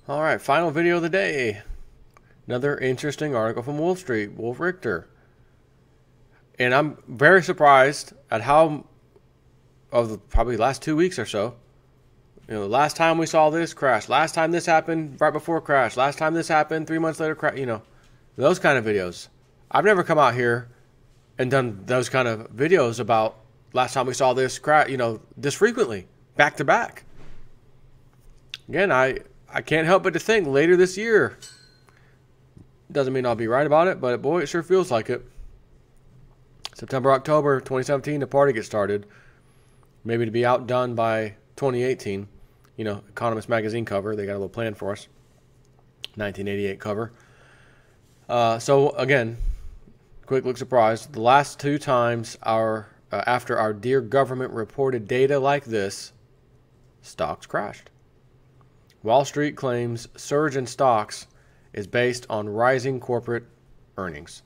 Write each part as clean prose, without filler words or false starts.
All right, final video of the day. Another interesting article from Wall Street, Wolf Richter. And I'm very surprised at how, of the probably last 2 weeks or so, the last time we saw this crash, last time this happened right before crash, last time this happened 3 months later crash, those kind of videos. I've never come out here and done those kind of videos about last time we saw this crash, this frequently, back to back. Again, I can't help but to think later this year. Doesn't mean I'll be right about it, but boy, it sure feels like it. September, October 2017, the party gets started. Maybe to be outdone by 2018. Economist magazine cover. They got a little plan for us. 1988 cover. So again, quick look surprise. The last two times after our dear government reported data like this, stocks crashed. Wall Street claims surge in stocks is based on rising corporate earnings.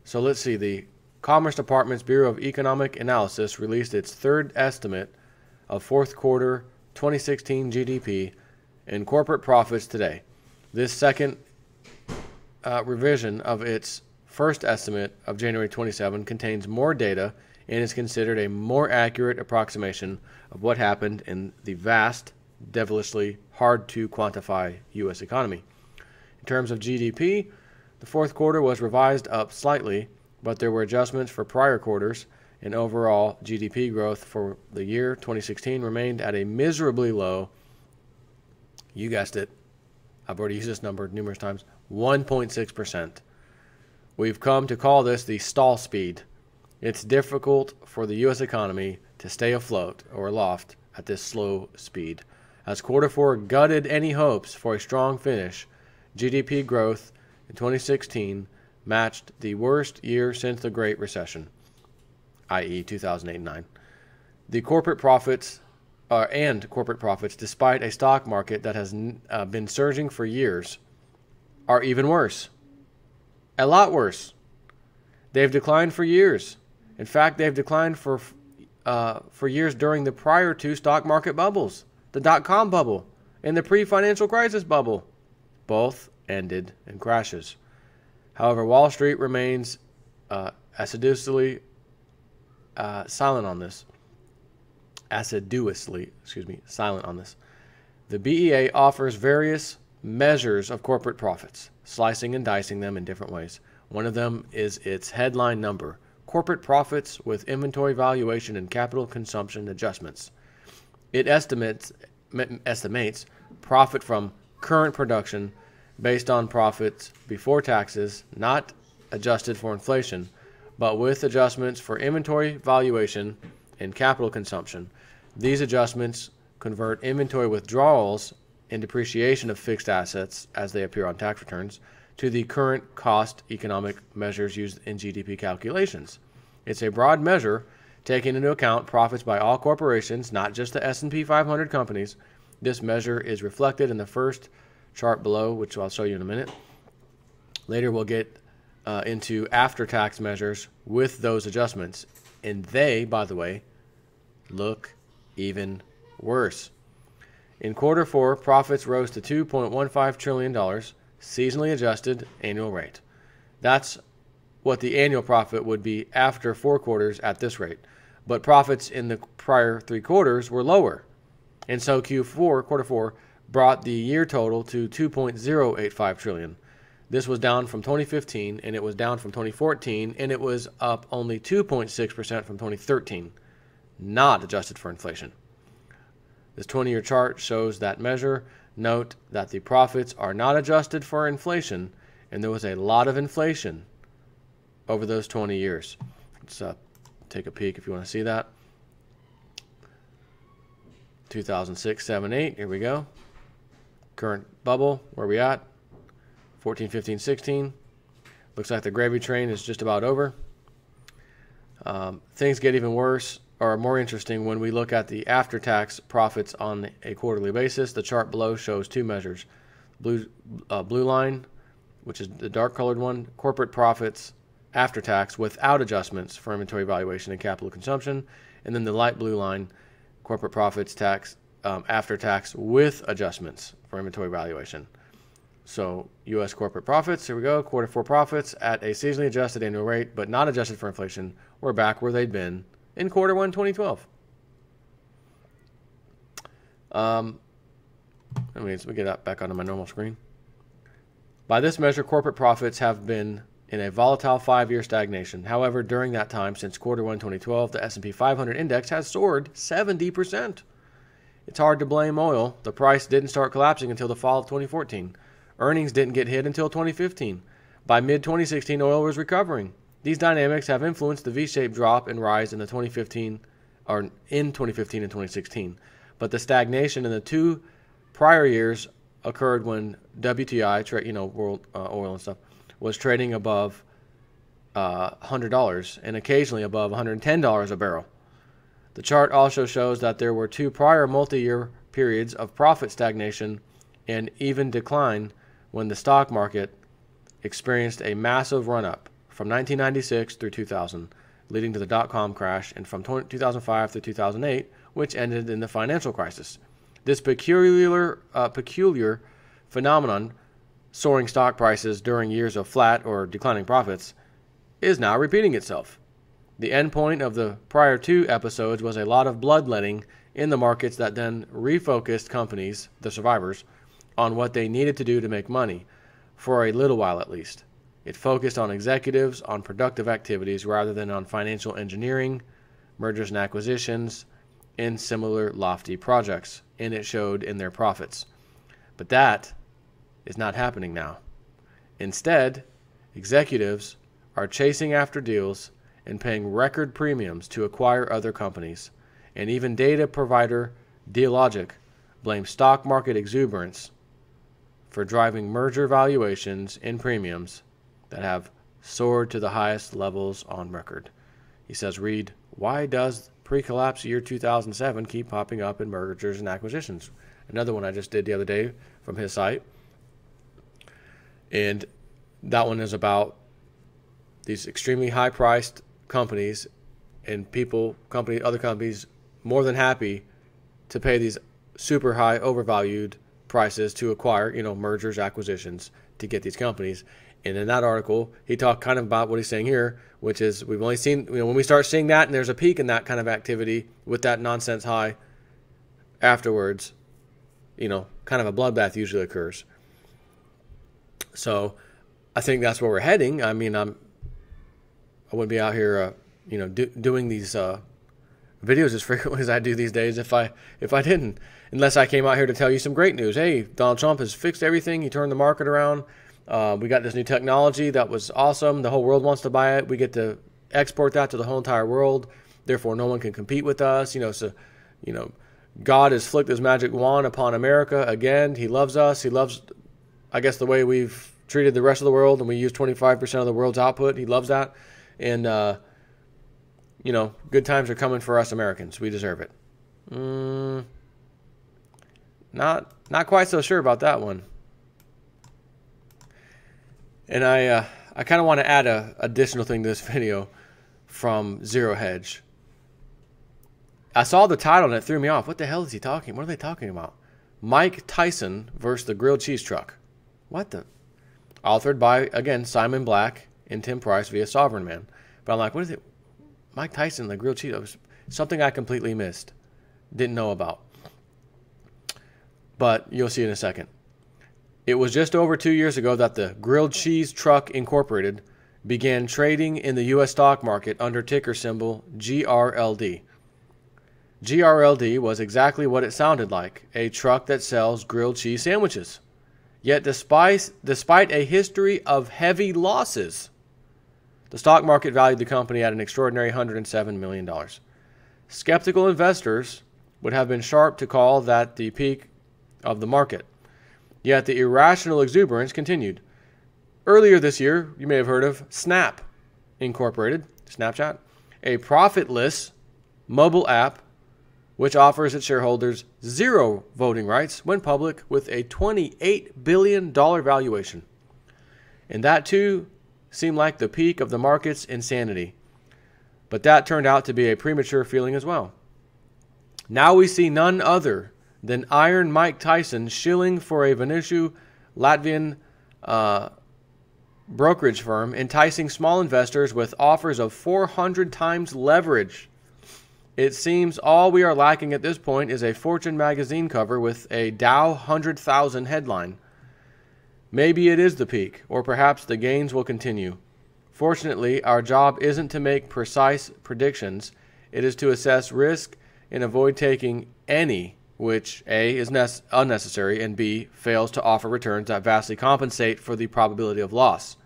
So let's see. The Commerce Department's Bureau of Economic Analysis released its third estimate of fourth quarter 2016 GDP and corporate profits today. This second revision of its first estimate of January 27 contains more data and is considered a more accurate approximation of what happened in the vast, devilishly hard to quantify U.S. economy. In terms of GDP, the fourth quarter was revised up slightly, but there were adjustments for prior quarters, and overall GDP growth for the year 2016 remained at a miserably low, you guessed it, I've already used this number numerous times, 1.6%. We've come to call this the stall speed. It's difficult for the U.S. economy to stay afloat or aloft at this slow speed. As quarter four gutted any hopes for a strong finish, GDP growth in 2016 matched the worst year since the Great Recession, i.e. 2008-9. The corporate profits, despite a stock market that has been surging for years, are even worse. A lot worse. They've declined for years. In fact, they've declined for years during the prior two stock market bubbles, the dot-com bubble and the pre-financial crisis bubble. Both ended in crashes. However, Wall Street remains assiduously silent on this. Silent on this. The BEA offers various measures of corporate profits, slicing and dicing them in different ways. One of them is its headline number, corporate profits with inventory valuation and capital consumption adjustments. It estimates profit from current production based on profits before taxes, not adjusted for inflation, but with adjustments for inventory valuation and capital consumption. These adjustments convert inventory withdrawals and depreciation of fixed assets as they appear on tax returns to the current cost economic measures used in GDP calculations. It's a broad measure taking into account profits by all corporations, not just the S&P 500 companies. This measure is reflected in the first chart below, which I'll show you in a minute. Later we'll get into after-tax measures with those adjustments. And they, by the way, look even worse. In quarter four, profits rose to $2.15 trillion, seasonally adjusted annual rate. That's what the annual profit would be after 4 quarters at this rate. But profits in the prior 3 quarters were lower. And so quarter four, brought the year total to $2.085 trillion. This was down from 2015, and it was down from 2014, and it was up only 2.6% from 2013, not adjusted for inflation. This 20-year chart shows that measure. Note that the profits are not adjusted for inflation, and there was a lot of inflation over those 20 years. Let's take a peek if you want to see that. 2006, 7, 8, here we go. Current bubble, where we at? 14, 15, 16. Looks like the gravy train is just about over. Things get even worse or more interesting when we look at the after-tax profits on a quarterly basis. The chart below shows two measures. Blue line, which is the dark-colored one, corporate profits after tax without adjustments for inventory valuation and capital consumption. And then the light blue line, corporate profits after tax with adjustments for inventory valuation. So U.S. corporate profits, here we go, quarter four profits at a seasonally adjusted annual rate, but not adjusted for inflation, were back where they'd been in quarter one 2012. Let me get that back onto my normal screen. By this measure, corporate profits have been in a volatile 5-year stagnation. However, during that time, since quarter one 2012, the S&P 500 index has soared 70%. It's hard to blame oil. The price didn't start collapsing until the fall of 2014. Earnings didn't get hit until 2015. By mid-2016, oil was recovering. These dynamics have influenced the V-shaped drop and rise in 2015 and 2016. But the stagnation in the 2 prior years occurred when WTI, world oil and stuff, was trading above $100 and occasionally above $110 a barrel. The chart also shows that there were 2 prior multi-year periods of profit stagnation and even decline when the stock market experienced a massive run-up from 1996 through 2000, leading to the dot-com crash, and from 2005 through 2008, which ended in the financial crisis. This peculiar phenomenon, soaring stock prices during years of flat or declining profits, is now repeating itself. The end point of the prior 2 episodes was a lot of bloodletting in the markets that then refocused companies, the survivors, on what they needed to do to make money, for a little while at least. It focused on executives, on productive activities, rather than on financial engineering, mergers and acquisitions, and similar lofty projects, and it showed in their profits. But that is not happening now. Instead, executives are chasing after deals and paying record premiums to acquire other companies, and even data provider Dealogic blames stock market exuberance for driving merger valuations and premiums that have soared to the highest levels on record. He says, read, why does pre-collapse year 2007 keep popping up in mergers and acquisitions? Another one I just did the other day from his site. And that one is about these extremely high-priced companies and other companies more than happy to pay these super high, overvalued prices to acquire, mergers, acquisitions to get these companies. And in that article, he talked kind of about what he's saying here, which is we've only seen, when we start seeing that and there's a peak in that kind of activity with that nonsense high afterwards, kind of a bloodbath usually occurs. So I think that's where we're heading. I mean, I wouldn't be out here, doing these videos as frequently as I do these days if I didn't, unless I came out here to tell you some great news. Hey, Donald Trump has fixed everything. He turned the market around. We got this new technology that was awesome. The whole world wants to buy it. We get to export that to the whole entire world. Therefore, no one can compete with us. God has flicked his magic wand upon America again. He loves us. He loves, I guess, the way we've treated the rest of the world, and we use 25% of the world's output. He loves that. And, good times are coming for us Americans. We deserve it. Not quite so sure about that one. And I kind of want to add an additional thing to this video from Zero Hedge. I saw the title and it threw me off. What the hell is he talking? What are they talking about? Mike Tyson versus the grilled cheese truck. What the? Authored by, again, Simon Black and Tim Price via Sovereign Man. But I'm like, what is it? Mike Tyson, the grilled cheese. It was something I completely missed. Didn't know about. But you'll see in a second. It was just over 2 years ago that the Grilled Cheese Truck Incorporated began trading in the U.S. stock market under ticker symbol GRLD. GRLD was exactly what it sounded like, a truck that sells grilled cheese sandwiches. Yet despite a history of heavy losses, the stock market valued the company at an extraordinary $107 million. Skeptical investors would have been sharp to call that the peak of the market. Yet the irrational exuberance continued. Earlier this year, you may have heard of Snap Incorporated, Snapchat, a profitless mobile app which offers its shareholders 0 voting rights, went public with a $28 billion valuation. And that too seemed like the peak of the market's insanity. But that turned out to be a premature feeling as well. Now we see none other than Iron Mike Tyson shilling for a Venetia Latvian brokerage firm, enticing small investors with offers of 400 times leverage. It seems all we are lacking at this point is a Fortune magazine cover with a Dow 100,000 headline. Maybe it is the peak, or perhaps the gains will continue. Fortunately, our job isn't to make precise predictions. It is to assess risk and avoid taking any which A, is unnecessary, and B, fails to offer returns that vastly compensate for the probability of loss.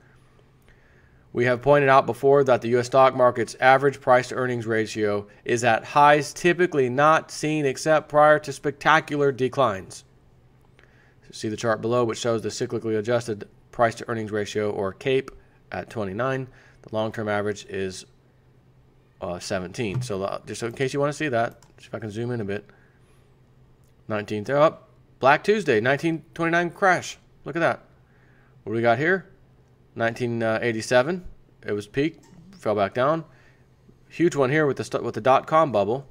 We have pointed out before that the U.S. stock market's average price-to-earnings ratio is at highs typically not seen except prior to spectacular declines. See the chart below, which shows the cyclically adjusted price-to-earnings ratio, or CAPE, at 29. The long-term average is 17. So just in case you want to see that, see if I can zoom in a bit. 19th, up. Black Tuesday, 1929 crash. Look at that. What do we got here? 1987, it was peaked, fell back down. Huge one here with the dot-com bubble.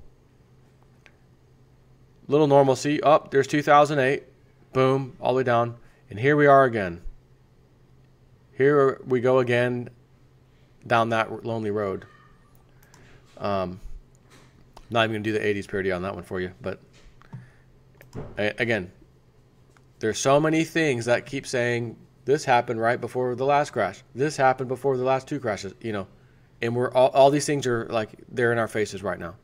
Little normalcy, up. There's 2008, boom, all the way down, and here we are again. Here we go again down that lonely road. Not even gonna do the 80s parody on that one for you, but again, there's so many things that keep saying, this happened right before the last crash. This happened before the last two crashes, you know. And we're all these things are like they're in our faces right now.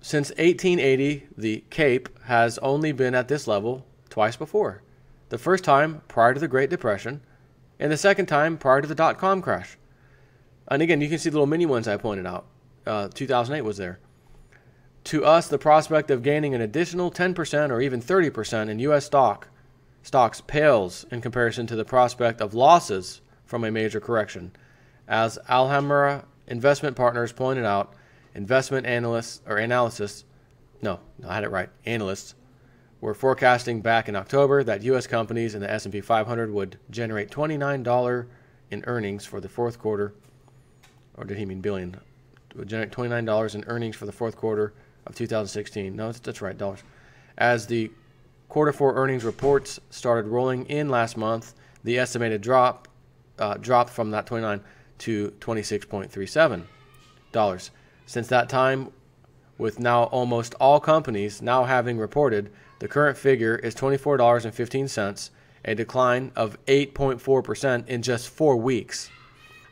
Since 1880, the CAPE has only been at this level twice before. The first time prior to the Great Depression, and the second time prior to the dot-com crash. And again, you can see the little mini ones I pointed out. 2008 was there. To us, the prospect of gaining an additional 10% or even 30% in U.S. stocks pales in comparison to the prospect of losses from a major correction. As Alhambra Investment Partners pointed out, investment analysts were forecasting back in October that U.S. companies in the S&P 500 would generate $29 in earnings for the fourth quarter, or did he mean billion? Would generate $29 in earnings for the fourth quarter of 2016. No, that's right, dollars. As the Quarter 4 earnings reports started rolling in last month, the estimated dropped from that 29 to $26.37. Since that time, with now almost all companies now having reported, the current figure is $24.15, a decline of 8.4% in just 4 weeks.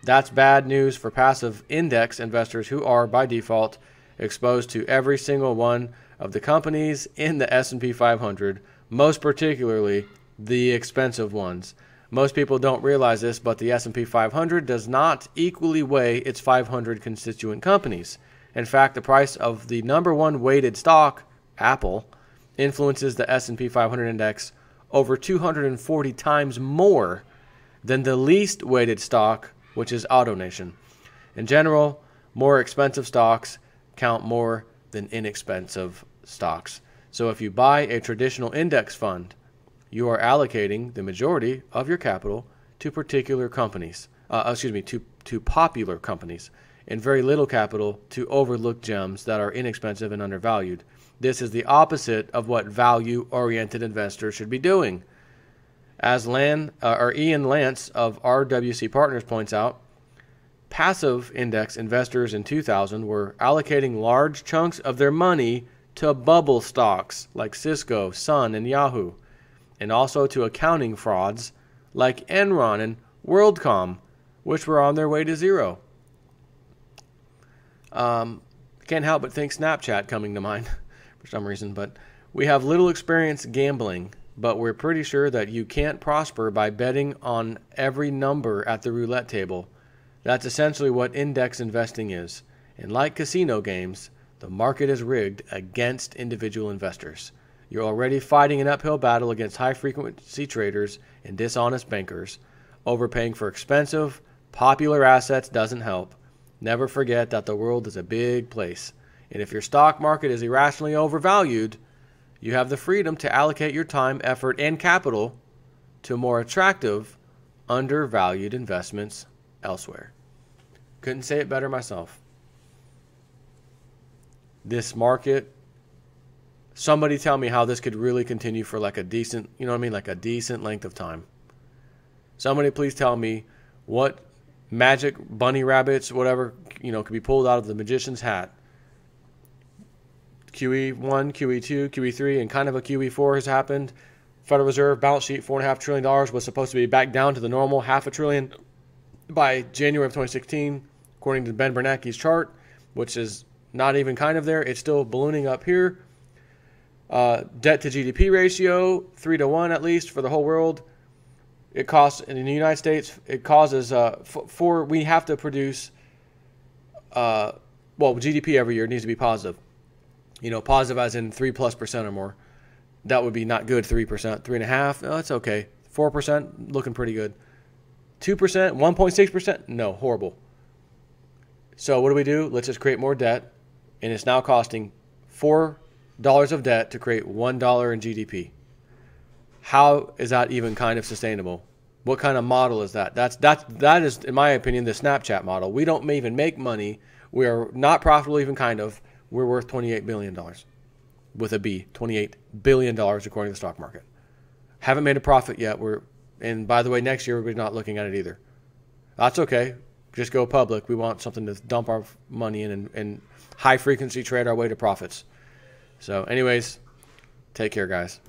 That's bad news for passive index investors who are, by default, exposed to every single one of the companies in the S&P 500, most particularly the expensive ones. Most people don't realize this, but the S&P 500 does not equally weigh its 500 constituent companies. In fact, the price of the number one weighted stock, Apple, influences the S&P 500 index over 240 times more than the least weighted stock, which is AutoNation. In general, more expensive stocks count more than inexpensive stocks. So if you buy a traditional index fund, you are allocating the majority of your capital to particular companies, to popular companies, and very little capital to overlooked gems that are inexpensive and undervalued. This is the opposite of what value-oriented investors should be doing. As Ian Lance of RWC Partners points out, passive index investors in 2000 were allocating large chunks of their money to bubble stocks like Cisco, Sun, and Yahoo, and also to accounting frauds like Enron and WorldCom, which were on their way to zero. Can't help but think Snapchat coming to mind for some reason, but we have little experience gambling, but we're pretty sure that you can't prosper by betting on every number at the roulette table. That's essentially what index investing is. And like casino games, the market is rigged against individual investors. You're already fighting an uphill battle against high-frequency traders and dishonest bankers. Overpaying for expensive, popular assets doesn't help. Never forget that the world is a big place. And if your stock market is irrationally overvalued, you have the freedom to allocate your time, effort, and capital to more attractive, undervalued investments elsewhere. Couldn't say it better myself. This market Somebody tell me how this could really continue for like a decent, you know what I mean, like a decent length of time. Somebody please tell me what magic bunny rabbits, whatever, could be pulled out of the magician's hat. QE1, QE2, QE3, and kind of a QE4 has happened. Federal Reserve balance sheet, $4.5 trillion, was supposed to be back down to the normal $0.5 trillion by January of 2016, according to Ben Bernanke's chart, which is not even kind of there. It's still ballooning up here. Debt to GDP ratio, 3-to-1 at least for the whole world. It costs, in the United States, it causes, we have to produce, GDP every year needs to be positive. Positive as in 3+% or more. That would be not good, 3%. 3.5%, no, that's okay. 4%, looking pretty good. 2%, 1.6%, no, horrible. So what do? Let's just create more debt, and it's now costing $4 of debt to create $1 in GDP. How is that even kind of sustainable? What kind of model is that? That is, in my opinion, the Snapchat model. We don't even make money. We are not profitable even kind of. We're worth $28 billion. With a B, $28 billion according to the stock market. Haven't made a profit yet. And by the way, next year we're not looking at it either. That's okay. Just go public. We want something to dump our money in and high frequency trade our way to profits. So anyways, take care, guys.